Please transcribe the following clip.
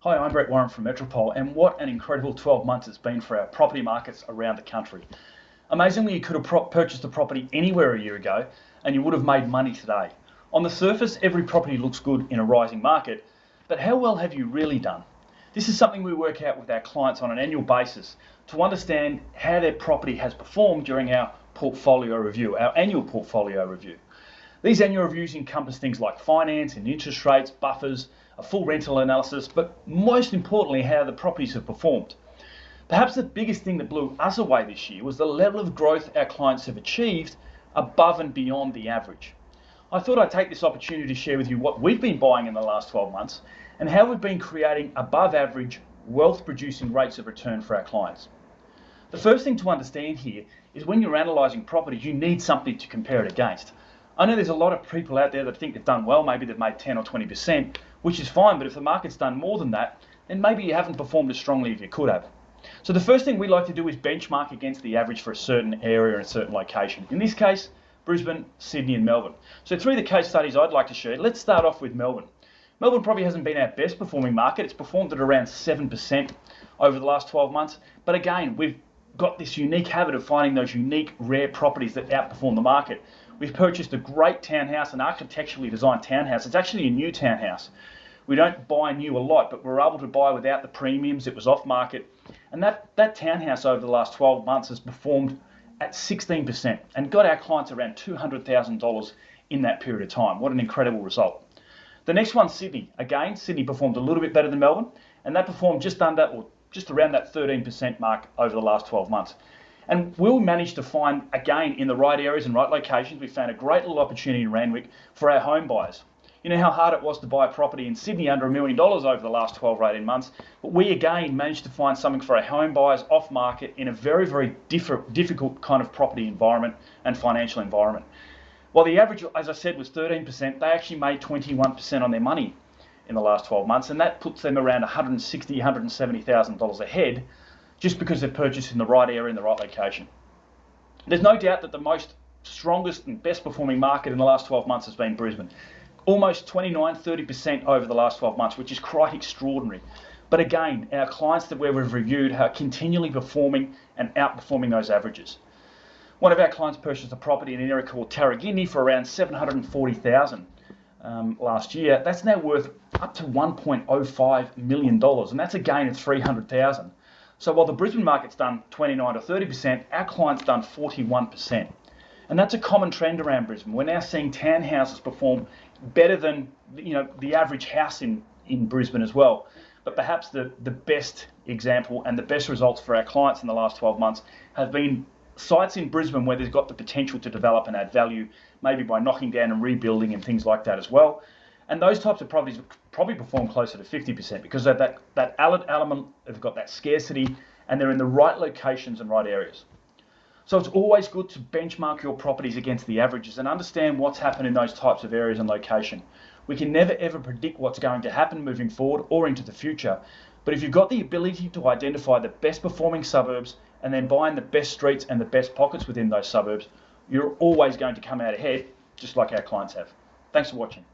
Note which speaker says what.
Speaker 1: Hi, I'm Brett Warren from Metropole, and what an incredible 12 months it's been for our property markets around the country. Amazingly, you could have purchased a property anywhere a year ago and you would have made money today. On the surface, every property looks good in a rising market, but how well have you really done? This is something we work out with our clients on an annual basis to understand how their property has performed during our portfolio review, our annual portfolio review. These annual reviews encompass things like finance and interest rates, buffers, a full rental analysis, but most importantly, how the properties have performed. Perhaps the biggest thing that blew us away this year was the level of growth our clients have achieved above and beyond the average. I thought I'd take this opportunity to share with you what we've been buying in the last 12 months and how we've been creating above average wealth producing rates of return for our clients. The first thing to understand here is when you're analysing properties, you need something to compare it against. I know there's a lot of people out there that think they've done well, maybe they've made 10 or 20%, which is fine, but if the market's done more than that, then maybe you haven't performed as strongly as you could have. So the first thing we like to do is benchmark against the average for a certain area and a certain location. In this case, Brisbane, Sydney and Melbourne. So three of the case studies I'd like to share. Let's start off with Melbourne. Melbourne probably hasn't been our best performing market. It's performed at around 7% over the last 12 months. But again, we've got this unique habit of finding those unique, rare properties that outperform the market. We've purchased a great townhouse, an architecturally designed townhouse. It's actually a new townhouse. We don't buy new a lot, but we're able to buy without the premiums. It was off market. And that townhouse over the last 12 months has performed at 16% and got our clients around $200,000 in that period of time. What an incredible result. The next one's Sydney. Again, Sydney performed a little bit better than Melbourne, and that performed just under or just around that 13% mark over the last 12 months. And we'll manage to find, again, in the right areas and right locations, we found a great little opportunity in Randwick for our home buyers. You know how hard it was to buy a property in Sydney under $1 million over the last 12 or 18 months, but we again managed to find something for our home buyers off market in a very, very difficult kind of property environment and financial environment. While the average, as I said, was 13%, they actually made 21% on their money in the last 12 months, and that puts them around $160,000, $170,000 ahead just because they've purchased in the right area, in the right location. There's no doubt that the most strongest and best performing market in the last 12 months has been Brisbane. Almost 29-30% over the last 12 months, which is quite extraordinary. But again, our clients that we've reviewed are continually performing and outperforming those averages. One of our clients purchased a property in an area called Tarragindi for around $740,000 last year. That's now worth up to $1.05 million, and that's a gain of $300,000. So while the Brisbane market's done 29 to 30%, our client's done 41%. And that's a common trend around Brisbane. We're now seeing townhouses perform better than the average house in Brisbane as well. But perhaps the best example and the best results for our clients in the last 12 months have been sites in Brisbane where there's got the potential to develop and add value, maybe by knocking down and rebuilding and things like that as well. And those types of properties probably perform closer to 50% because they've that element, they've got that scarcity, and they're in the right locations and right areas. So it's always good to benchmark your properties against the averages and understand what's happened in those types of areas and location. We can never ever predict what's going to happen moving forward or into the future, but if you've got the ability to identify the best performing suburbs and then buy in the best streets and the best pockets within those suburbs, you're always going to come out ahead, just like our clients have. Thanks for watching.